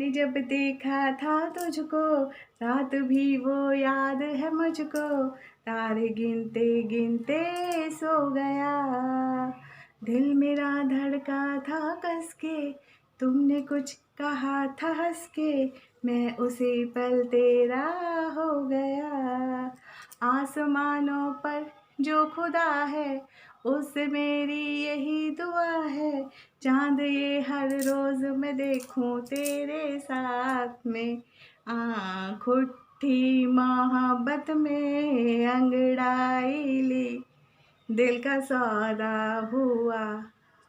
पहले जब देखा था तुझको, रात भी वो याद है मुझको, तारे गिनते गिनते सो गया। दिल मेरा धड़का था कस के, तुमने कुछ कहा था हंस के, मैं उसी पल तेरा हो गया। आसमानों पर जो खुदा है, उससे मेरी यही दुआ है, चांद ये हर रोज मैं देखूं तेरे साथ में। आँख उठी मोहब्बत में अंगड़ाई ली, दिल का सौदा हुआ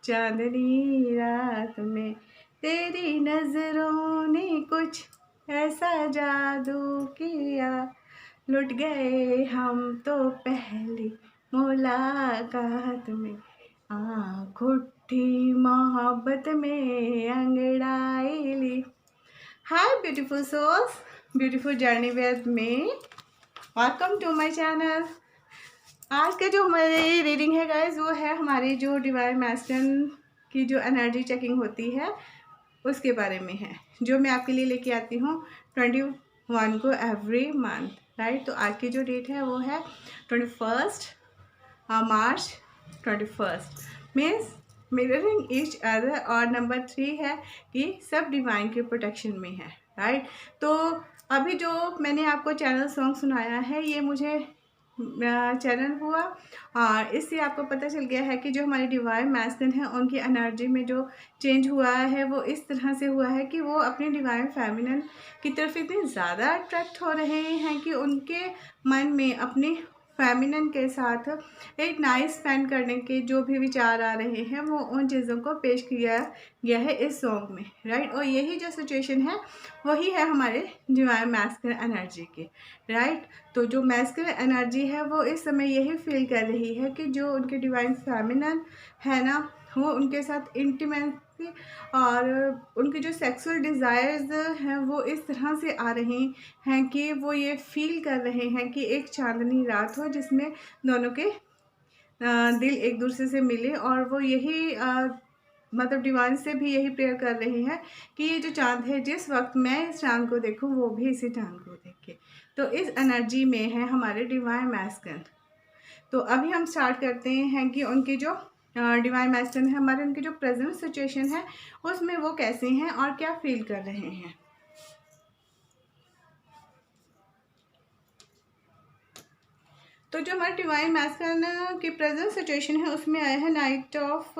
चांदनी रात में। तेरी नजरों ने कुछ ऐसा जादू किया, लुट गए हम तो पहली मुलाकात में। आँख उठी मोहब्बत में अंगड़ाई ली। Hi beautiful souls, beautiful journey with me, welcome to my channel. आज का जो हमारी रीडिंग है गाइज, वो है हमारी जो डिवाइन मैस्कुलिन की जो एनर्जी चेकिंग होती है उसके बारे में है, जो मैं आपके लिए लेके आती हूँ 21 को एवरी मंथ, राइट। तो आज की जो डेट है वो है 21 मार्च 21, मीन्स मिररिंग ईच अदर, और नंबर 3 है कि सब डिवाइन के प्रोटेक्शन में है, राइट। तो अभी जो मैंने आपको चैनल सॉन्ग सुनाया है, ये मुझे चैनल हुआ और इससे आपको पता चल गया है कि जो हमारी डिवाइन मैस्कुलिन है उनकी एनर्जी में जो चेंज हुआ है वो इस तरह से हुआ है कि वो अपने डिवाइन फेमिनिन की तरफ इतने ज़्यादा अट्रैक्ट हो रहे हैं कि उनके मन में अपनी फेमिनिन के साथ एक नाइट स्पेंड करने के जो भी विचार आ रहे हैं वो उन चीज़ों को पेश किया गया है इस सॉन्ग में, राइट। और यही जो सिचुएशन है वही है हमारे डिवाइन मैस्कुलिन एनर्जी की, राइट। तो जो मैस्कुलिन एनर्जी है वो इस समय यही फील कर रही है कि जो उनके डिवाइन फेमिनिन है ना, वो उनके साथ इंटीमेसी और उनके जो सेक्सुअल डिज़ायर्स हैं वो इस तरह से आ रहे हैं कि वो ये फील कर रहे हैं कि एक चांदनी रात हो जिसमें दोनों के दिल एक दूसरे से मिले, और वो यही मतलब डिवाइन से भी यही प्रेयर कर रहे हैं कि ये जो चांद है, जिस वक्त मैं इस चांद को देखूं वो भी इसी चांद को देखे। तो इस एनर्जी में है हमारे डिवाइन मैस्कुलिन। तो अभी हम स्टार्ट करते हैं कि उनके जो डिवाइन मैस्कुलिन है हमारे, उनकी जो प्रेजेंट सिचुएशन है उसमें वो कैसे हैं और क्या फील कर रहे हैं। तो जो हमारे डिवाइन मैस्कुलिन की प्रेजेंट सिचुएशन है उसमें आया है नाइट ऑफ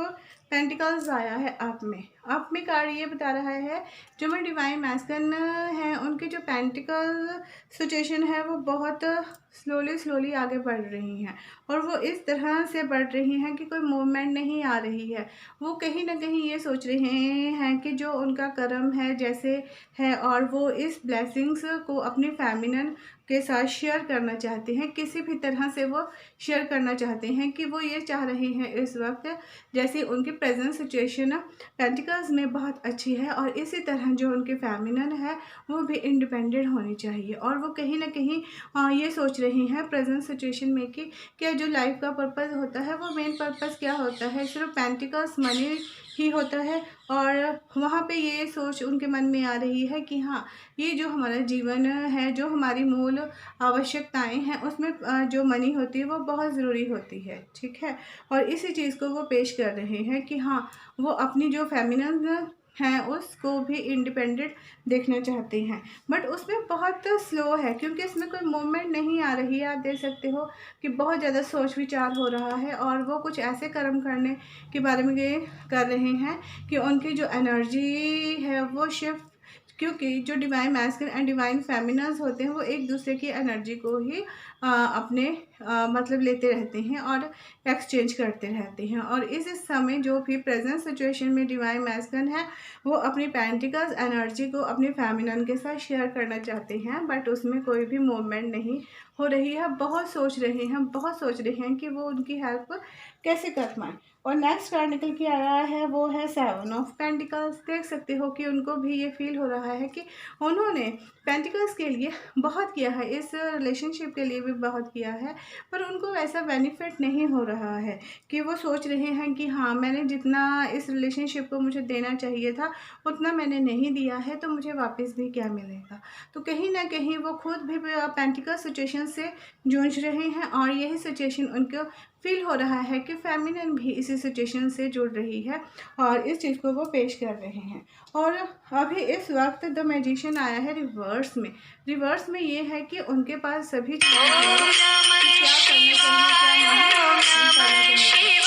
पेंटिकल्स आया है आप में कार्ड ये बता रहा है जो हमारे डिवाइन मैस्कुलिन है उनकी जो पेंटिकल सिचुएशन है वो बहुत स्लोली आगे बढ़ रही हैं, और वो इस तरह से बढ़ रही हैं कि कोई मूवमेंट नहीं आ रही है। वो कहीं ना कहीं ये सोच रहे हैं कि जो उनका कर्म है जैसे है, और वो इस ब्लेसिंग्स को अपनी फेमिनिन के साथ शेयर करना चाहते हैं, किसी भी तरह से वो शेयर करना चाहते हैं कि वो ये चाह रहे हैं इस वक्त जैसे उनकी प्रेजेंट सिचुएशन पेंटिकल्स में बहुत अच्छी है, और इसी तरह जो उनके फेमिनिन है वो भी इंडिपेंडेंट होनी चाहिए। और वो कहीं ना कहीं ये सोच रही हैं प्रेजेंट सिचुएशन में कि क्या जो लाइफ का पर्पस होता है वो मेन पर्पस क्या होता है, सिर्फ पेंटिकल्स मनी ही होता है। और वहाँ पे ये सोच उनके मन में आ रही है कि हाँ, ये जो हमारा जीवन है, जो हमारी मूल आवश्यकताएं हैं उसमें जो मनी होती है वो बहुत ज़रूरी होती है, ठीक है। और इसी चीज़ को वो पेश कर रहे हैं कि हाँ, वो अपनी जो फेमिनिन हैं उसको भी इंडिपेंडेंट देखना चाहते हैं, बट उसमें बहुत स्लो है क्योंकि इसमें कोई मूवमेंट नहीं आ रही है। आप देख सकते हो कि बहुत ज़्यादा सोच विचार हो रहा है, और वो कुछ ऐसे कर्म करने के बारे में ये कर रहे हैं कि उनकी जो एनर्जी है वो शिफ्ट, क्योंकि जो divine masculine and divine feminines होते हैं वो एक दूसरे की एनर्जी को ही अपने मतलब लेते रहते हैं और एक्सचेंज करते रहते हैं। और इस समय जो भी प्रेजेंट सिचुएशन में डिवाइन मैस्कुलिन है वो अपनी पेंटिकल्स एनर्जी को अपनी फेमिनिन के साथ शेयर करना चाहते हैं, बट उसमें कोई भी मूवमेंट नहीं हो रही है। बहुत सोच रहे हैं कि वो उनकी हेल्प कैसे कर पाएँ। और नेक्स्ट कार्ड निकल के आया है वो है 7 ऑफ पेंटिकल्स। देख सकते हो कि उनको भी ये फील हो रहा है कि उन्होंने पेंटिकल्स के लिए बहुत किया है, इस रिलेशनशिप के लिए भी बहुत किया है, पर उनको ऐसा बेनिफिट नहीं हो रहा है कि वो सोच रहे हैं कि हाँ, मैंने जितना इस रिलेशनशिप को मुझे देना चाहिए था उतना मैंने नहीं दिया है, तो मुझे वापस भी क्या मिलेगा। तो कहीं ना कहीं वो खुद भी पेंटिकल सिचुएशन से जूझ रहे हैं और यही सिचुएशन उनको फील हो रहा है कि फेमिनिन भी इसी सिचुएशन से जुड़ रही है और इस चीज़ को वो पेश कर रहे हैं। और अभी इस वक्त द मैजिशियन आया है रिवर्स में। रिवर्स में ये है कि उनके पास सभी चीज़ें हैं कि क्या करना चाहिए, क्या नहीं करना चाहिए।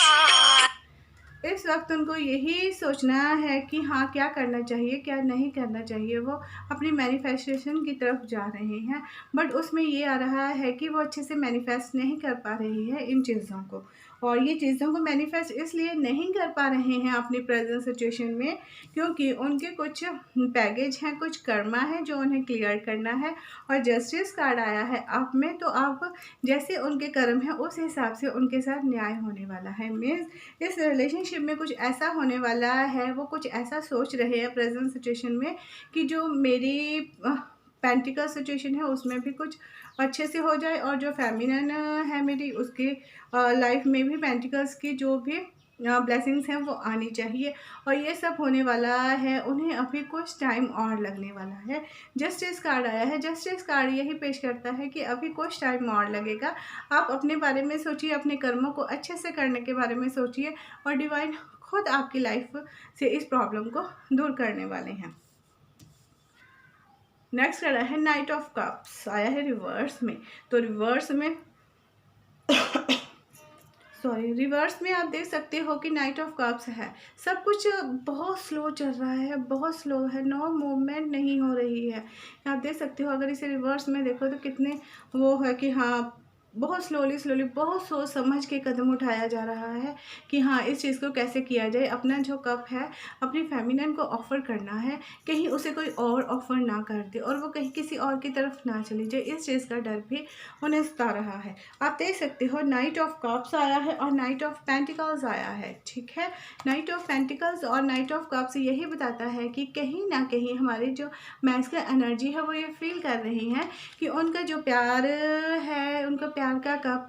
इस वक्त उनको यही सोचना है कि हाँ, क्या करना चाहिए, क्या नहीं करना चाहिए। वो अपनी मैनिफेस्टेशन की तरफ जा रहे हैं, बट उसमें ये आ रहा है कि वो अच्छे से मैनिफेस्ट नहीं कर पा रही है इन चीज़ों को। और ये चीज़ों को मैनिफेस्ट इसलिए नहीं कर पा रहे हैं अपनी प्रेजेंट सिचुएशन में क्योंकि उनके कुछ बैगेज हैं, कुछ कर्मा है जो उन्हें क्लियर करना है। और जस्टिस कार्ड आया है आप में, तो आप जैसे उनके कर्म हैं उस हिसाब से उनके साथ न्याय होने वाला है। मीन्स इस रिलेशनशिप में कुछ ऐसा होने वाला है, वो कुछ ऐसा सोच रहे हैं प्रेजेंट सिचुएशन में कि जो मेरी पेंटिकल सिचुएशन है उसमें भी कुछ अच्छे से हो जाए और जो फेमिनिन है मेरी उसकी लाइफ में भी पेंटिकल्स की जो भी ब्लेसिंग्स हैं वो आनी चाहिए। और ये सब होने वाला है, उन्हें अभी कुछ टाइम और लगने वाला है। जस्टिस कार्ड आया है। जस्टिस कार्ड यही पेश करता है कि अभी कुछ टाइम और लगेगा। आप अपने बारे में सोचिए, अपने कर्मों को अच्छे से करने के बारे में सोचिए और डिवाइन खुद आपकी लाइफ से इस प्रॉब्लम को दूर करने वाले हैं। नेक्स्ट कार्ड है नाइट ऑफ कप्स, आया है रिवर्स में। तो रिवर्स में रिवर्स में आप देख सकते हो कि नाइट ऑफ कप्स है। सब कुछ बहुत स्लो चल रहा है, बहुत स्लो है, नो मूवमेंट नहीं हो रही है। आप देख सकते हो अगर इसे रिवर्स में देखो तो कितने वो है कि हाँ, बहुत स्लोली बहुत सोच समझ के कदम उठाया जा रहा है कि हाँ, इस चीज़ को कैसे किया जाए। अपना जो कप है अपनी फेमिनिन को ऑफ़र करना है, कहीं उसे कोई और ऑफ़र ना कर दे और वो कहीं किसी और की तरफ ना चली जाए, इस चीज़ का डर भी उन्हें सता रहा है। आप देख सकते हो नाइट ऑफ कप्स आया है और नाइट ऑफ पेंटिकल्स आया है। ठीक है, नाइट ऑफ पेंटिकल्स और नाइट ऑफ कप्स यही बताता है कि कहीं ना कहीं हमारी जो मैस्कुलिन एनर्जी है वो ये फील कर रही हैं कि उनका जो प्यार है, उनका प्यार का कप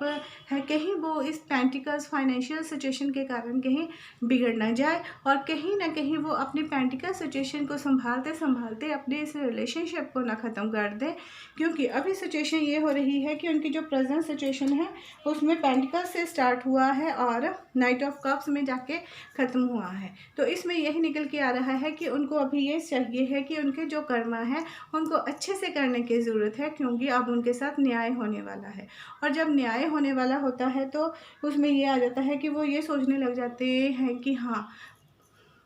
है, कहीं वो इस पेंटिकल्स फाइनेंशियल सिचुएशन के कारण कहीं बिगड़ ना जाए और कहीं ना कहीं वो अपनी पेंटिकल सिचुएशन को संभालते संभालते अपने इस रिलेशनशिप को ना ख़त्म कर दे। क्योंकि अभी सिचुएशन ये हो रही है कि उनकी जो प्रेजेंट सिचुएशन है उसमें पेंटिकल से स्टार्ट हुआ है और नाइट ऑफ कप्स में जाके ख़त्म हुआ है। तो इसमें यही निकल के आ रहा है कि उनको अभी ये चाहिए है कि उनके जो कर्मा है उनको अच्छे से करने की ज़रूरत है क्योंकि अब उनके साथ न्याय होने वाला है। और जब न्याय होने वाला होता है तो उसमें ये आ जाता है कि वो ये सोचने लग जाते हैं कि हाँ,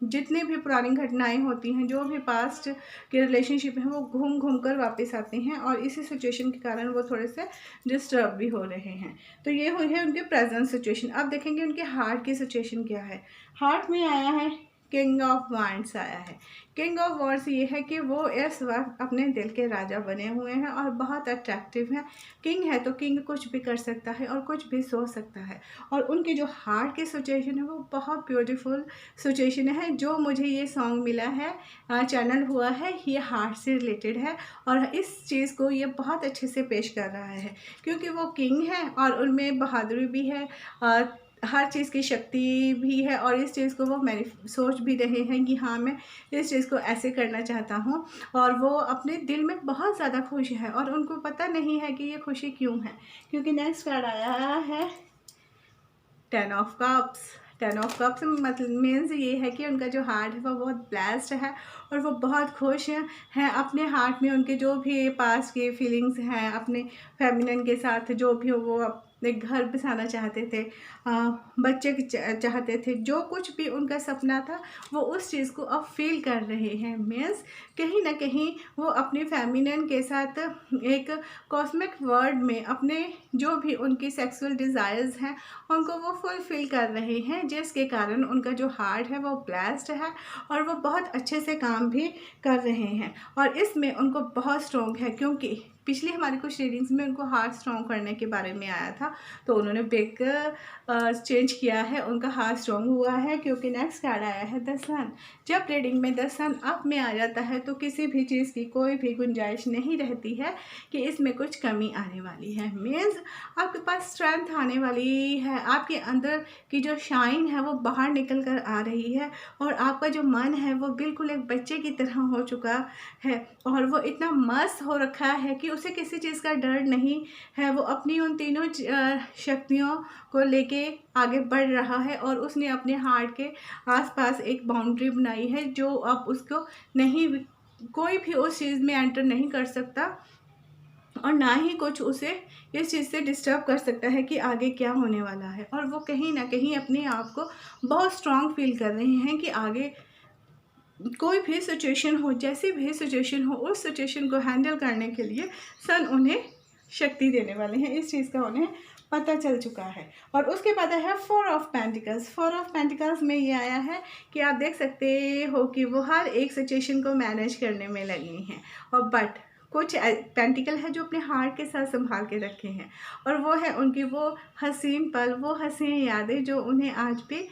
जितनी भी पुरानी घटनाएं होती हैं, जो भी पास्ट के रिलेशनशिप हैं, वो घूम घूम कर वापस आते हैं और इसी सिचुएशन के कारण वो थोड़े से डिस्टर्ब भी हो रहे हैं। तो ये हुई है उनके प्रेजेंट सिचुएशन। अब देखेंगे उनके हार्ट की सिचुएशन क्या है। हार्ट में आया है किंग ऑफ वांड्स आया है। किंग ऑफ वांड्स ये है कि वो इस वक्त अपने दिल के राजा बने हुए हैं और बहुत अट्रैक्टिव हैं। किंग है तो किंग कुछ भी कर सकता है और कुछ भी सोच सकता है। और उनकी जो हार्ट की सिचुएशन है वो बहुत ब्यूटीफुल सिचुएशन है। जो मुझे ये सॉन्ग मिला है, चैनल हुआ है, ये हार्ट से रिलेटेड है और इस चीज़ को ये बहुत अच्छे से पेश कर रहा है क्योंकि वो किंग है और उनमें बहादुरी भी है, हर चीज़ की शक्ति भी है और इस चीज़ को वो सोच भी रहे हैं कि हाँ, मैं इस चीज़ को ऐसे करना चाहता हूँ। और वो अपने दिल में बहुत ज़्यादा खुश है और उनको पता नहीं है कि ये खुशी क्यों है क्योंकि नेक्स्ट कार्ड आया है 10 ऑफ कप्स। 10 ऑफ कप्स मतलब मीन्स ये है कि उनका जो हार्ट है वो बहुत ब्लेस्ड है और वो बहुत खुश हैं अपने हार्ट में। उनके जो भी पास्ट के फीलिंग्स हैं अपने फेमिनिन के साथ, जो भी हो, वो अपने घर बसाना चाहते थे, बच्चे चाहते थे, जो कुछ भी उनका सपना था वो उस चीज़ को अब फील कर रहे हैं। मीन्स कहीं ना कहीं वो अपने फेमिनिन के साथ एक कॉस्मिक वर्ल्ड में अपने जो भी उनकी सेक्सुअल डिज़ायर्स हैं उनको वो फुलफिल कर रहे हैं, जिसके कारण उनका जो हार्ट है वो ब्लेस्ड है और वो बहुत अच्छे से काम भी कर रहे हैं। और इसमें उनको बहुत स्ट्रॉन्ग है क्योंकि पिछली हमारी कुछ रीडिंग्स में उनको हार्ट स्ट्रॉन्ग करने के बारे में आया था, तो उन्होंने बिग चेंज किया है, उनका हार्ट स्ट्रॉन्ग हुआ है क्योंकि नेक्स्ट कार्ड आया है द सन। जब रीडिंग में द सन अप में आ जाता है तो किसी भी चीज़ की कोई भी गुंजाइश नहीं रहती है कि इसमें कुछ कमी आने वाली है। मीन्स आपके पास स्ट्रेंथ आने वाली है, आपके अंदर की जो शाइन है वो बाहर निकल कर आ रही है और आपका जो मन है वो बिल्कुल एक बच्चे की तरह हो चुका है और वो इतना मस्त हो रखा है कि उसे किसी चीज़ का डर नहीं है। वो अपनी उन तीनों शक्तियों को लेके आगे बढ़ रहा है और उसने अपने हार्ट के आसपास एक बाउंड्री बनाई है जो अब उसको नहीं, कोई भी उस चीज़ में एंटर नहीं कर सकता और ना ही कुछ उसे इस चीज़ से डिस्टर्ब कर सकता है कि आगे क्या होने वाला है। और वो कहीं ना कहीं अपने आप को बहुत स्ट्रांग फील कर रहे हैं कि आगे कोई भी सिचुएशन हो, जैसी भी सिचुएशन हो, उस सिचुएशन को हैंडल करने के लिए सन उन्हें शक्ति देने वाले हैं। इस चीज़ का उन्हें पता चल चुका है। और उसके बाद है 4 ऑफ पेंटिकल्स। 4 ऑफ पेंटिकल्स में ये आया है कि आप देख सकते हो कि वो हर एक सिचुएशन को मैनेज करने में लगी हैं और बट कुछ पेंटिकल है जो अपने हार्ट के साथ संभाल के रखे हैं और वो है उनकी वो हसीन पल, वो हसीन यादें जो उन्हें आज भी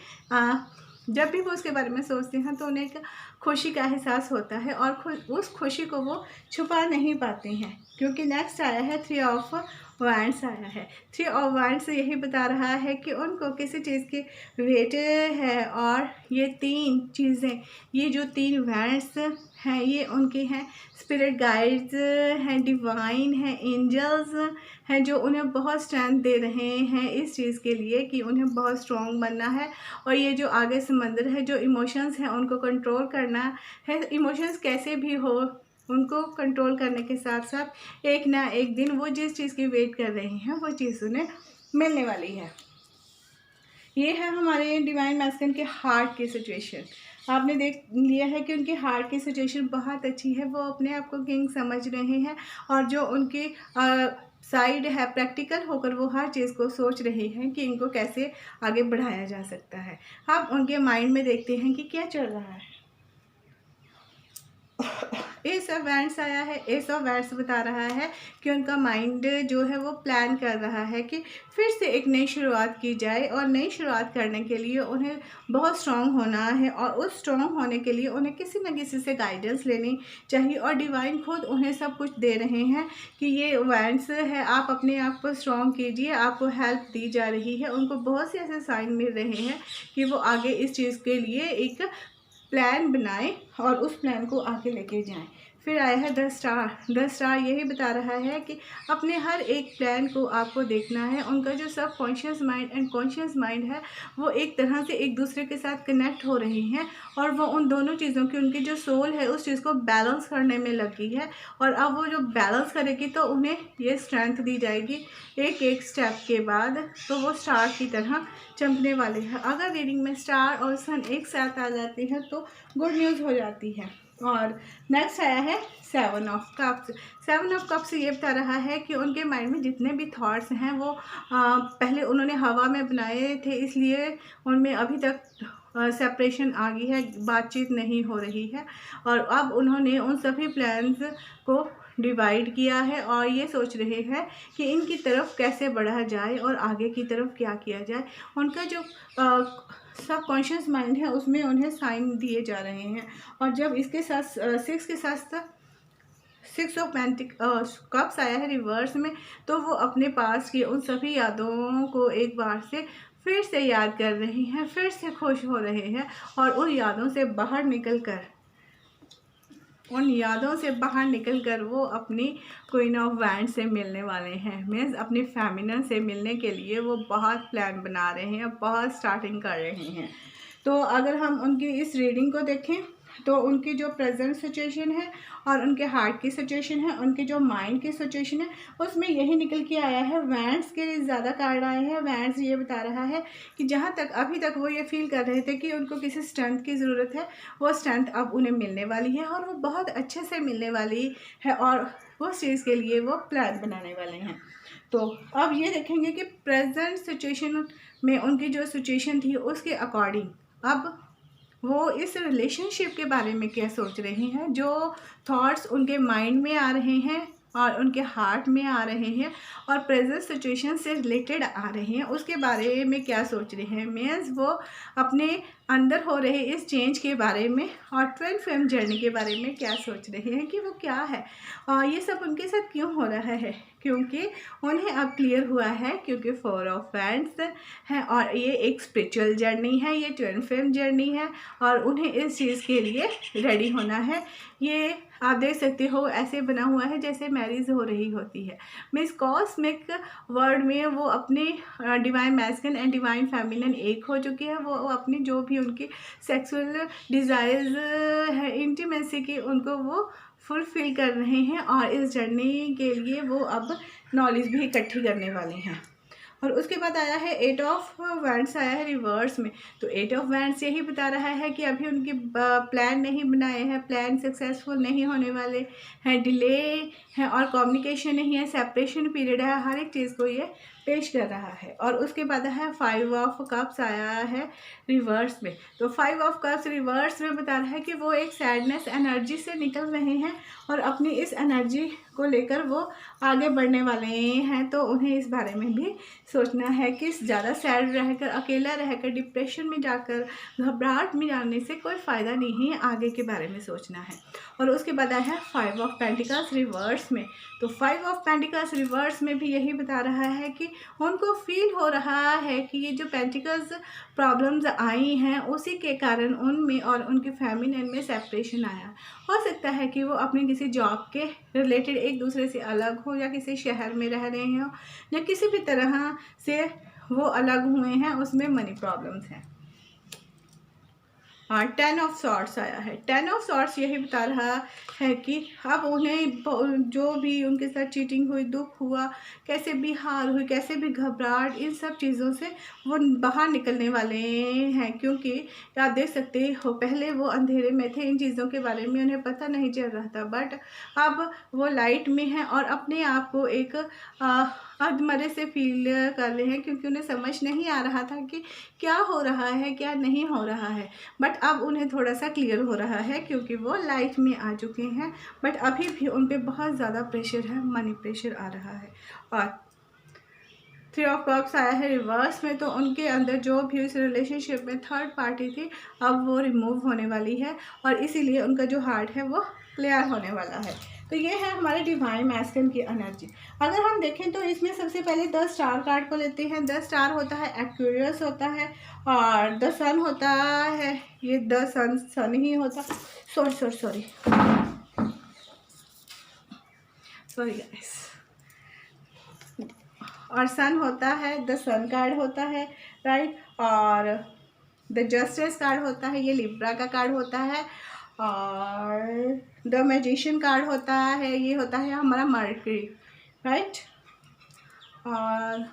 जब भी वो उसके बारे में सोचते हैं तो उन्हें एक खुशी का एहसास होता है और उस खुशी को वो छुपा नहीं पाते हैं। क्योंकि नेक्स्ट आया है 3 ऑफ वांड्स आया है। 3 ऑफ वांड्स यही बता रहा है कि उनको किसी चीज़ की वेट है और ये 3 चीज़ें, ये जो 3 वांड्स हैं ये उनके हैं स्पिरिट गाइड्स हैं, डिवाइन हैं, एंजल्स हैं जो उन्हें बहुत स्ट्रेंथ दे रहे हैं इस चीज़ के लिए कि उन्हें बहुत स्ट्रॉन्ग बनना है। और ये जो आगे समंदर है, जो इमोशंस हैं उनको कंट्रोल करना है। इमोशंस कैसे भी हो उनको कंट्रोल करने के साथ साथ एक ना एक दिन वो जिस चीज़ की वेट कर रहे हैं वो चीज़ उन्हें मिलने वाली है। ये है हमारे डिवाइन मैस्कुलिन के हार्ट की सिचुएशन। आपने देख लिया है कि उनकी हार्ट की सिचुएशन बहुत अच्छी है, वो अपने आप को किंग समझ रहे हैं और जो उनकी साइड है प्रैक्टिकल होकर वो हर चीज़ को सोच रहे हैं कि इनको कैसे आगे बढ़ाया जा सकता है। आप उनके माइंड में देखते हैं कि क्या चल रहा है। एस ऑफ वैंड्स आया है। एस ऑफ वैंड्स बता रहा है कि उनका माइंड जो है वो प्लान कर रहा है कि फिर से एक नई शुरुआत की जाए और नई शुरुआत करने के लिए उन्हें बहुत स्ट्रॉन्ग होना है और उस स्ट्रॉन्ग होने के लिए उन्हें किसी न किसी से गाइडेंस लेनी चाहिए और डिवाइन खुद उन्हें सब कुछ दे रहे हैं कि ये वैंड्स है, आप अपने आप को स्ट्रॉन्ग कीजिए, आपको हेल्प दी जा रही है। उनको बहुत से ऐसे साइन मिल रहे हैं कि वो आगे इस चीज़ के लिए एक प्लान बनाएं और उस प्लान को आगे लेके जाएं। फिर आया है द स्टार। द स्टार यही बता रहा है कि अपने हर एक प्लान को आपको देखना है। उनका जो सब conscious mind and conscious mind है वो एक तरह से एक दूसरे के साथ कनेक्ट हो रहे हैं और वो उन दोनों चीज़ों की, उनकी जो सोल है उस चीज़ को बैलेंस करने में लगी है और अब वो जो बैलेंस करेगी तो उन्हें ये स्ट्रेंथ दी जाएगी एक एक स्टेप के बाद, तो वो स्टार की तरह चमकने वाले हैं। अगर रीडिंग में स्टार और सन एक साथ आ जाते हैं तो गुड न्यूज़ हो जाती है। और नेक्स्ट आया है 7 ऑफ कप्स। 7 ऑफ कप्स ये बता रहा है कि उनके माइंड में जितने भी थॉट्स हैं वो पहले उन्होंने हवा में बनाए थे, इसलिए उनमें अभी तक सेपरेशन आ गई है, बातचीत नहीं हो रही है और अब उन्होंने उन सभी प्लान्स को डिवाइड किया है और ये सोच रहे हैं कि इनकी तरफ कैसे बढ़ा जाए और आगे की तरफ क्या किया जाए। उनका जो सब कॉन्शियस माइंड है उसमें उन्हें साइन दिए जा रहे हैं और जब इसके साथ 6 के साथ 6 ऑफ कप्स आया है रिवर्स में, तो वो अपने पास की उन सभी यादों को एक बार से फिर से याद कर रहे हैं, फिर से खुश हो रहे हैं और उन यादों से बाहर निकल कर वो अपनी क्वीन ऑफ वैंड से मिलने वाले हैं। मीन्स अपनी फेमिनिन से मिलने के लिए वो बहुत प्लान बना रहे हैं, बहुत स्टार्टिंग कर रहे हैं। तो अगर हम उनकी इस रीडिंग को देखें तो उनकी जो प्रेजेंट सिचुएशन है और उनके हार्ट की सिचुएशन है, उनके जो माइंड की सिचुएशन है, उसमें यही निकल के आया है। वैंड्स के ज़्यादा कार्ड आए हैं। वैंड्स ये बता रहा है कि जहाँ तक अभी तक वो ये फील कर रहे थे कि उनको किसी स्ट्रेंथ की ज़रूरत है, वो स्ट्रेंथ अब उन्हें मिलने वाली है और वो बहुत अच्छे से मिलने वाली है और उस चीज़ के लिए वो प्लान बनाने वाले हैं। तो अब ये देखेंगे कि प्रेजेंट सिचुएशन में उनकी जो सिचुएशन थी उसके अकॉर्डिंग अब वो इस रिलेशनशिप के बारे में क्या सोच रहे हैं, जो थॉट्स उनके माइंड में आ रहे हैं और उनके हार्ट में आ रहे हैं और प्रेजेंट सिचुएशन से रिलेटेड आ रहे हैं, उसके बारे में क्या सोच रहे हैं, मीन्स वो अपने अंदर हो रहे इस चेंज के बारे में और ट्विन फ्लेम जर्नी के बारे में क्या सोच रहे हैं कि वो क्या है और ये सब उनके साथ क्यों हो रहा है, क्योंकि उन्हें अब क्लियर हुआ है, क्योंकि 4 ऑफ वैंड्स है और ये एक स्पिरिचुअल जर्नी है, ये ट्विन फ्लेम जर्नी है और उन्हें इस चीज़ के लिए रेडी होना है। ये आप देख सकते हो ऐसे बना हुआ है जैसे मैरिज हो रही होती है, मीन्स कॉस्मिक वर्ल्ड में वो अपने divine masculine and divine feminine एक हो चुकी है। वो अपनी जो भी उनकी सेक्सुअल डिज़ायर्स है इंटीमेसी की, उनको वो फुलफिल कर रहे हैं और इस जर्नी के लिए वो अब नॉलेज भी इकट्ठी करने वाले हैं। और उसके बाद आया है 8 ऑफ वैंड्स आया है रिवर्स में। तो 8 ऑफ वैंड्स यही बता रहा है कि अभी उनके प्लान नहीं बनाए हैं, प्लान सक्सेसफुल नहीं होने वाले हैं, डिले है और कम्युनिकेशन नहीं है, सेपरेशन पीरियड है, हर एक चीज़ को ये पेश कर रहा है। और उसके बाद है 5 ऑफ कप्स आया है रिवर्स में। तो 5 ऑफ कप्स रिवर्स में बता रहा है कि वो एक सैडनेस एनर्जी से निकल रहे हैं और अपनी इस एनर्जी को लेकर वो आगे बढ़ने वाले हैं। तो उन्हें इस बारे में भी सोचना है कि ज़्यादा सैड रहकर, अकेला रहकर, डिप्रेशन में जाकर, घबराहट में जाने से कोई फ़ायदा नहीं है, आगे के बारे में सोचना है। और उसके बाद है 5 ऑफ पेंटिकल्स रिवर्स में। तो 5 ऑफ पेंटिकल्स रिवर्स में भी यही बता रहा है कि उनको फील हो रहा है कि ये जो पेंटिकल्स प्रॉब्लम्स आई हैं उसी के कारण उनमें और उनके फेमिनिन में सेपरेशन आया। हो सकता है कि वो अपने किसी जॉब के रिलेटेड एक दूसरे से अलग हो या किसी शहर में रह रहे हो या किसी भी तरह से वो अलग हुए हैं, उसमें मनी प्रॉब्लम्स हैं। हाँ, 10 ऑफ सॉर्ट्स आया है। 10 ऑफ सॉर्ट्स यही बता रहा है कि अब उन्हें जो भी उनके साथ चीटिंग हुई, दुख हुआ, कैसे भी हार हुई, कैसे भी घबराहट, इन सब चीज़ों से वो बाहर निकलने वाले हैं। क्योंकि आप देख सकते हो पहले वो अंधेरे में थे, इन चीज़ों के बारे में उन्हें पता नहीं चल रहा था, बट अब वो लाइट में हैं और अपने आप को एक अधमरे से फील कर रहे हैं, क्योंकि उन्हें समझ नहीं आ रहा था कि क्या हो रहा है, क्या नहीं हो रहा है। बट अब उन्हें थोड़ा सा क्लियर हो रहा है क्योंकि वो लाइफ में आ चुके हैं। बट अभी भी उन पर बहुत ज़्यादा प्रेशर है, मनी प्रेशर आ रहा है। और 3 ऑफ कप्स आया है रिवर्स में। तो उनके अंदर जो भी उस रिलेशनशिप में थर्ड पार्टी थी, अब वो रिमूव होने वाली है और इसीलिए उनका जो हार्ट है वो क्लियर होने वाला है। तो ये है हमारे डिवाइन मैस्कुलिन की एनर्जी। अगर हम देखें तो इसमें सबसे पहले 10 स्टार कार्ड को लेते हैं। 10 स्टार होता है एक्वेरियस होता है और 10 सन होता है, ये 10 सन ही होता, सॉरी गाइस, और सन होता है, द सन कार्ड होता है, राइट। और द जस्टिस कार्ड होता है, ये लिब्रा का कार्ड होता है। और द मैजिशियन कार्ड होता है, ये होता है हमारा मर्करी, राइट। और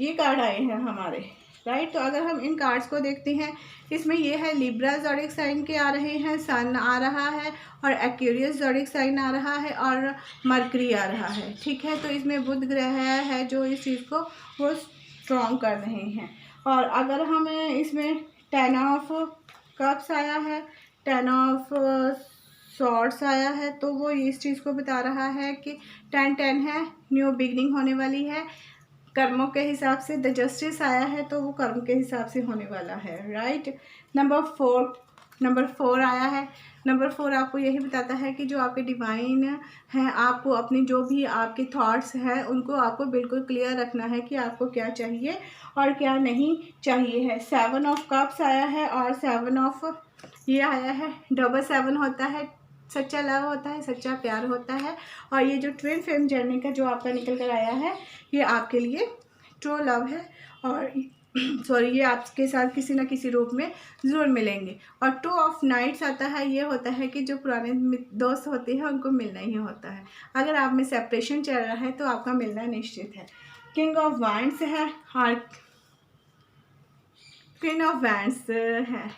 ये कार्ड आए हैं हमारे, राइट। तो अगर हम इन कार्ड्स को देखते हैं, इसमें ये है लिब्रा ज़ोडिक साइन के आ रहे हैं, सन आ रहा है और एक्वेरियस ज़ोडिक साइन आ रहा है और मरकरी आ रहा है, ठीक है। तो इसमें बुध ग्रह है जो इस चीज़ को वो स्ट्रॉन्ग कर रहे हैं। और अगर हमें इसमें 10 ऑफ कप्स आया है, 10 ऑफ सॉर्ड्स आया है, तो वो इस चीज़ को बता रहा है कि 10-10 है, न्यू बिगनिंग होने वाली है। कर्मों के हिसाब से द जस्टिस आया है, तो वो कर्म के हिसाब से होने वाला है, राइट। नंबर 4 आया है। नंबर 4 आपको यही बताता है कि जो आपके डिवाइन हैं, आपको अपनी जो भी आपके थॉट्स हैं उनको आपको बिल्कुल क्लियर रखना है कि आपको क्या चाहिए और क्या नहीं चाहिए है। 7 ऑफ कप्स आया है और 7 ऑफ ये आया है, डबल 7 होता है, सच्चा लव होता है, सच्चा प्यार होता है। और ये जो ट्विन फ्लेम जर्नी का जो आपका निकल कर आया है, ये आपके लिए ट्रू लव है और सॉरी, ये आपके साथ किसी न किसी रूप में ज़रूर मिलेंगे। और 2 ऑफ नाइट्स आता है, ये होता है कि जो पुराने दोस्त होते हैं उनको मिलना ही होता है। अगर आप में सेपरेशन चल रहा है तो आपका मिलना निश्चित है। किंग ऑफ वैंड्स है और क्वीन ऑफ वैंड्स है,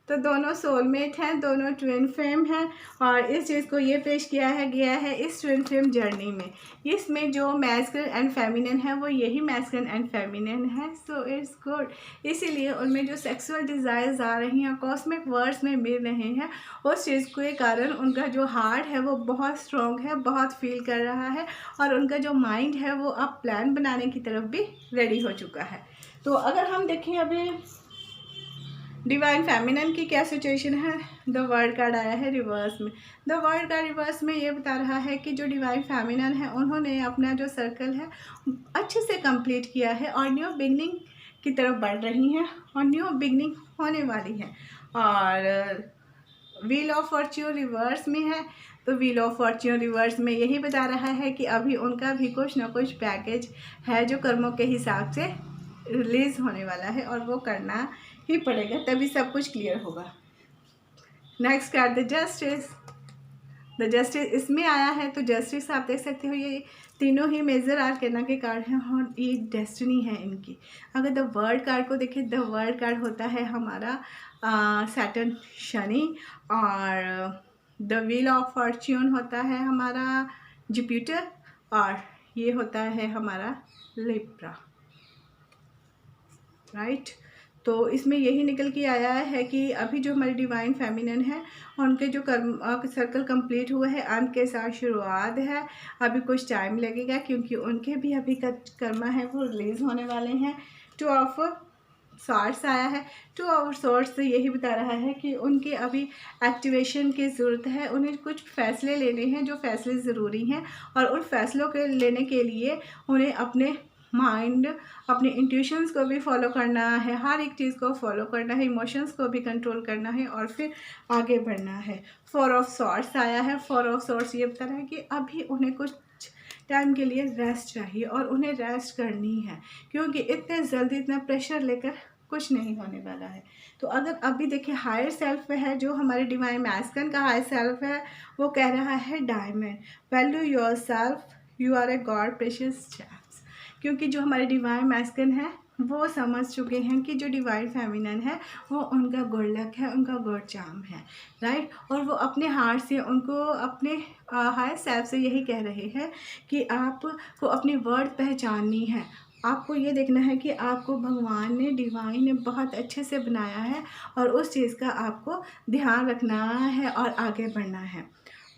तो दोनों सोलमेट हैं, दोनों ट्विन फ्लेम हैं और इस चीज़ को ये पेश किया है गया है इस ट्विन फ्लेम जर्नी में। इसमें जो मैस्कुलिन एंड फेमिनिन है वो यही मैस्कुलिन एंड फेमिनिन है, सो इट्स गुड। इसीलिए उनमें जो सेक्सुअल डिज़ायर्स आ रही हैं, कॉस्मिक वर्ड्स में मिल रहे हैं, उस चीज़ के कारण उनका जो हार्ट है वो बहुत स्ट्रॉन्ग है, बहुत फील कर रहा है और उनका जो माइंड है वो अब प्लान बनाने की तरफ भी रेडी हो चुका है। तो अगर हम देखें अभी डिवाइन फेमिनिन की क्या सिचुएशन है, द वर्ल्ड कार्ड आया है रिवर्स में। द वर्ल्ड कार्ड रिवर्स में ये बता रहा है कि जो डिवाइन फेमिनिन है उन्होंने अपना जो सर्कल है अच्छे से कंप्लीट किया है और न्यू बिगनिंग की तरफ बढ़ रही हैं और न्यू बिगनिंग होने वाली है। और व्हील ऑफ फॉर्च्यून रिवर्स में है, तो व्हील ऑफ फॉर्च्यून रिवर्स में यही बता रहा है कि अभी उनका भी कुछ ना कुछ पैकेज है जो कर्मों के हिसाब से रिलीज़ होने वाला है और वो करना ही पड़ेगा, तभी सब कुछ क्लियर होगा। Next card the justice. The justice इसमें आया है, तो जस्टिस आप देख सकते हो ये तीनों ही मेजर आर्कैना के कार्ड हैं और ये डेस्टिनी है इनकी। अगर द वर्ल्ड कार्ड को देखें, द वर्ल्ड कार्ड होता है हमारा सैटर्न शनि और द व्हील ऑफ फॉर्च्यून होता है हमारा जुपिटर और ये होता है हमारा लिब्रा, राइट। तो इसमें यही निकल के आया है कि अभी जो हमारी डिवाइन फेमिनिन है उनके जो कर्म सर्कल कंप्लीट हुआ है, अंत के साथ शुरुआत है। अभी कुछ टाइम लगेगा क्योंकि उनके भी अभी कर्मा है वो रिलीज़ होने वाले हैं। टू ऑफ सॉर्ड्स आया है, टू ऑफ सॉर्ड्स से यही बता रहा है कि उनके अभी एक्टिवेशन की ज़रूरत है, उन्हें कुछ फ़ैसले लेने हैं जो फ़ैसले ज़रूरी हैं और उन फैसलों के लेने के लिए उन्हें अपने माइंड, अपने इंट्यूशंस को भी फॉलो करना है, हर एक चीज़ को फॉलो करना है, इमोशंस को भी कंट्रोल करना है और फिर आगे बढ़ना है। फोर ऑफ सॉर्ड्स आया है, फोर ऑफ सॉर्ड्स ये बता रहा है कि अभी उन्हें कुछ टाइम के लिए रेस्ट चाहिए और उन्हें रेस्ट करनी है क्योंकि इतने जल्दी इतना प्रेशर लेकर कुछ नहीं होने वाला है। तो अगर अभी देखिए हायर सेल्फ है, जो हमारे डिवाइन मैस्कुलिन का हायर सेल्फ है वो कह रहा है diamond, value yourself, you are a God precious gems. क्योंकि जो हमारे डिवाइन मैस्कुलिन है वो समझ चुके हैं कि जो डिवाइन फेमिनिन है वो उनका गुड लक है, उनका गुड चार्म है, राइट। और वो अपने हार्ट से उनको अपने हायर सेल्फ से यही कह रहे हैं कि आपको अपनी वर्थ पहचाननी है, आपको ये देखना है कि आपको भगवान ने, डिवाइन ने बहुत अच्छे से बनाया है और उस चीज़ का आपको ध्यान रखना है और आगे बढ़ना है।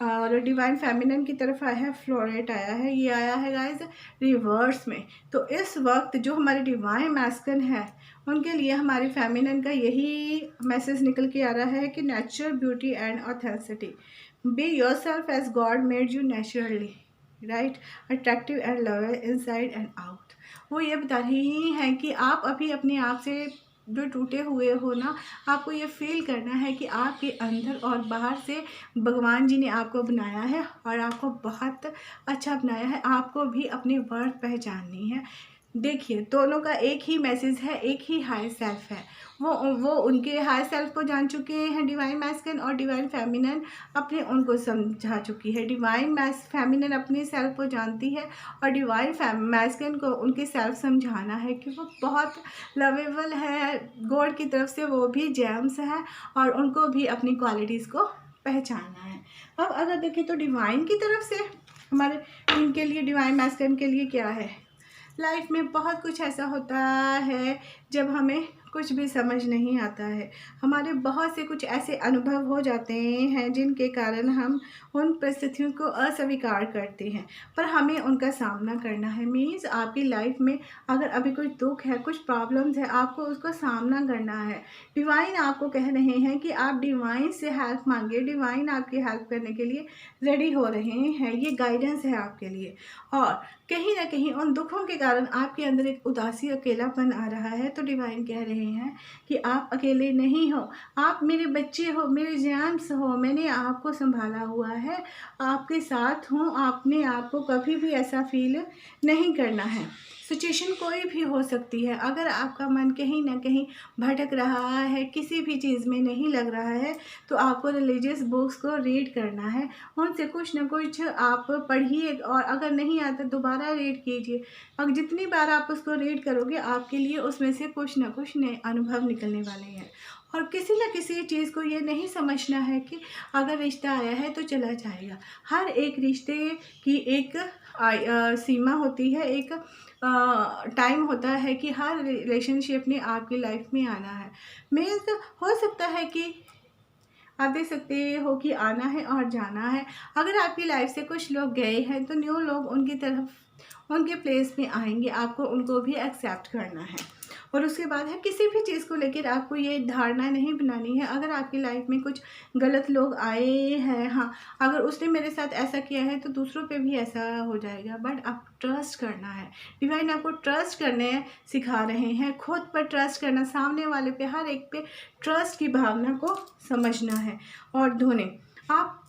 और डिवाइन फेमिनिन की तरफ आया है फ्लोरेट आया है, ये आया है गाइस रिवर्स में। तो इस वक्त जो हमारे डिवाइन मैस्कुलिन है उनके लिए हमारी फेमिनिन का यही मैसेज निकल के आ रहा है कि natural beauty and authenticity, be yourself as God made you naturally, right, attractive and love inside and out. वो ये बता रही हैं कि आप अभी अपने आप से जो टूटे हुए हो ना, आपको ये फील करना है कि आपके अंदर और बाहर से भगवान जी ने आपको बनाया है और आपको बहुत अच्छा बनाया है, आपको भी अपनी वर्थ पहचाननी है। देखिए दोनों का एक ही मैसेज है, एक ही हाई सेल्फ है। वो उनके हाई सेल्फ को जान चुके हैं डिवाइन मैस्कुलिन और डिवाइन फेमिनिन अपने उनको समझा चुकी है। डिवाइन फेमिनिन अपने सेल्फ को जानती है और डिवाइन मैस्कुलिन को उनके सेल्फ समझाना है कि वो बहुत लवेबल है, गॉड की तरफ से वो भी जेम्स हैं और उनको भी अपनी क्वालिटीज़ को पहचानना है। अब अगर देखें तो डिवाइन की तरफ से हमारे इनके लिए, डिवाइन मैस्कुलिन के लिए क्या है, लाइफ में बहुत कुछ ऐसा होता है जब हमें कुछ भी समझ नहीं आता है, हमारे बहुत से कुछ ऐसे अनुभव हो जाते हैं जिनके कारण हम उन परिस्थितियों को अस्वीकार करते हैं, पर हमें उनका सामना करना है। मीन्स आपकी लाइफ में अगर अभी कुछ दुख है, कुछ प्रॉब्लम्स है, आपको उसको सामना करना है। डिवाइन आपको कह रहे हैं कि आप डिवाइन से हेल्प मांगिए, डिवाइन आपकी हेल्प करने के लिए रेडी हो रहे हैं, ये गाइडेंस है आपके लिए। और कहीं ना कहीं उन दुखों के कारण आपके अंदर एक उदासी, अकेलापन आ रहा है, तो डिवाइन कह रहे हैं कि आप अकेले नहीं हो, आप मेरे बच्चे हो, मेरे जेम्स हो, मैंने आपको संभाला हुआ है, आपके साथ हूँ, आपने आपको कभी भी ऐसा फील नहीं करना है। सिचुएशन कोई भी हो सकती है, अगर आपका मन कहीं ना कहीं भटक रहा है, किसी भी चीज़ में नहीं लग रहा है, तो आपको रिलीजियस बुक्स को रीड करना है, उनसे कुछ ना कुछ आप पढ़िए और अगर नहीं आता दोबारा रीड कीजिए। अब जितनी बार आप उसको रीड करोगे आपके लिए उसमें से कुछ ना कुछ नए अनुभव निकलने वाले हैं और किसी न किसी चीज़ को ये नहीं समझना है कि अगर रिश्ता आया है तो चला जाएगा। हर एक रिश्ते की एक सीमा होती है, एक टाइम होता है कि हर रिलेशनशिप ने आपकी लाइफ में आना है। मीन्स हो सकता है कि आप देख सकते हो कि आना है और जाना है। अगर आपकी लाइफ से कुछ लोग गए हैं तो न्यू लोग उनकी तरफ उनके प्लेस में आएंगे, आपको उनको भी एक्सेप्ट करना है। और उसके बाद है किसी भी चीज़ को लेकर आपको ये धारणा नहीं बनानी है। अगर आपकी लाइफ में कुछ गलत लोग आए हैं, हाँ, अगर उसने मेरे साथ ऐसा किया है तो दूसरों पे भी ऐसा हो जाएगा, बट आपको ट्रस्ट करना है। डिवाइन आपको ट्रस्ट करने सिखा रहे हैं, खुद पर ट्रस्ट करना, सामने वाले पे, हर एक पे ट्रस्ट की भावना को समझना है। और धोने आप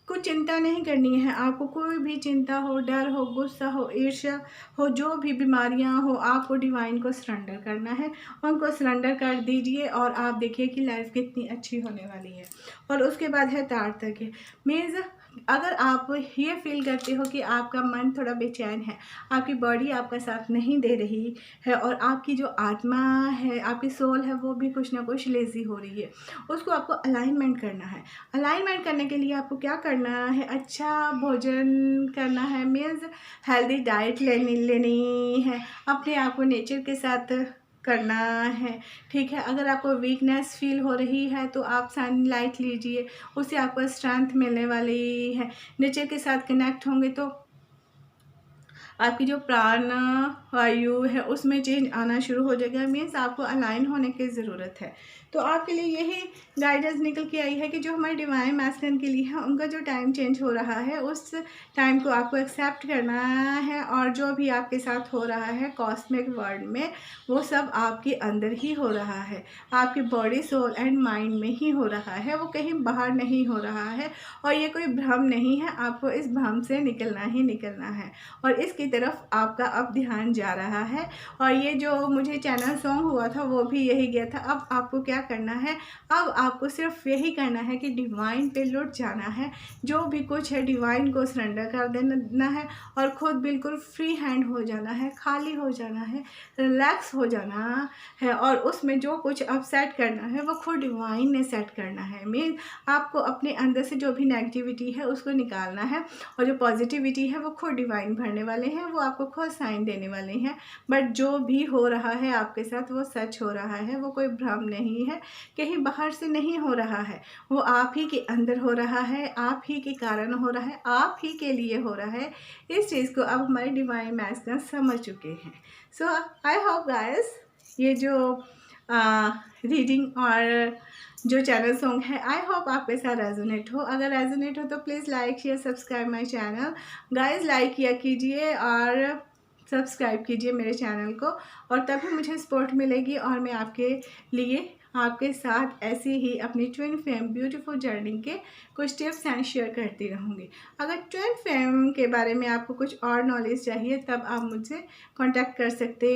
को चिंता नहीं करनी है। आपको कोई भी चिंता हो, डर हो, गुस्सा हो, ईर्ष्या हो, जो भी बीमारियां हो, आपको डिवाइन को सरेंडर करना है। उनको सरेंडर कर दीजिए और आप देखिए कि लाइफ कितनी अच्छी होने वाली है। और उसके बाद है तारतक। मीन्स अगर आप ये फील करते हो कि आपका मन थोड़ा बेचैन है, आपकी बॉडी आपका साथ नहीं दे रही है और आपकी जो आत्मा है, आपकी सोल है, वो भी कुछ ना कुछ लेज़ी हो रही है, उसको आपको अलाइनमेंट करना है। अलाइनमेंट करने के लिए आपको क्या करना है? अच्छा भोजन करना है, मीन्स हेल्दी डाइट लेनी है, अपने आप को नेचर के साथ करना है, ठीक है। अगर आपको वीकनेस फील हो रही है तो आप सनलाइट लीजिए, उससे आपको स्ट्रेंथ मिलने वाली है। नेचर के साथ कनेक्ट होंगे तो आपकी जो प्राण वायु है उसमें चेंज आना शुरू हो जाएगा। मीन्स आपको अलाइन होने की ज़रूरत है। तो आपके लिए यही गाइडेंस निकल के आई है कि जो हमारे डिवाइन मैस्कुलिन के लिए है, उनका जो टाइम चेंज हो रहा है उस टाइम को आपको एक्सेप्ट करना है। और जो भी आपके साथ हो रहा है कॉस्मिक वर्ल्ड में, वो सब आपके अंदर ही हो रहा है, आपकी बॉडी, सोल एंड माइंड में ही हो रहा है, वो कहीं बाहर नहीं हो रहा है। और ये कोई भ्रम नहीं है, आपको इस भ्रम से निकलना ही निकलना है और इसकी तरफ आपका अब ध्यान जा रहा है। और ये जो मुझे चैनल सॉन्ग हुआ था वो भी यही गया था। अब आपको क्या करना है? अब आपको सिर्फ यही करना है कि डिवाइन पे लुट जाना है, जो भी कुछ है डिवाइन को सरेंडर कर देना है और खुद बिल्कुल फ्री हैंड हो जाना है, खाली हो जाना है, रिलैक्स हो जाना है। और उसमें जो कुछ अब सेट करना है वो खुद डिवाइन ने सेट करना है। मीन आपको अपने अंदर से जो भी नेगेटिविटी है उसको निकालना है और जो पॉजिटिविटी है वो खुद डिवाइन भरने वाले हैं, वो आपको खुद साइन देने वाले हैं। बट जो भी हो रहा है आपके साथ वो सच हो रहा है, वो कोई भ्रम नहीं है, कहीं बाहर से नहीं हो रहा है, वो आप ही के अंदर हो रहा है, आप ही के कारण हो रहा है, आप ही के लिए हो रहा है। इस चीज़ को अब हमारे डिवाइन मैस्टर समझ चुके हैं। सो आई होप गाइस ये जो रीडिंग और जो चैनल सॉन्ग है, आई होप आपके साथ रेजोनेट हो। अगर रेजोनेट हो तो please like share subscribe my channel. Guys like किया कीजिए और सब्सक्राइब कीजिए मेरे चैनल को, और तभी मुझे सपोर्ट मिलेगी और मैं आपके लिए, आपके साथ ऐसे ही अपनी ट्विन फ्लेम ब्यूटीफुल जर्नी के कुछ टिप्स एंड शेयर करती रहूँगी। अगर ट्विन फ्लेम के बारे में आपको कुछ और नॉलेज चाहिए तब आप मुझसे कांटेक्ट कर सकते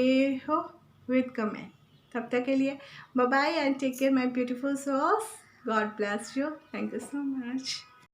हो विद कमेंट। तब तक के लिए bye bye and take care my beautiful souls. God bless you. Thank you so much.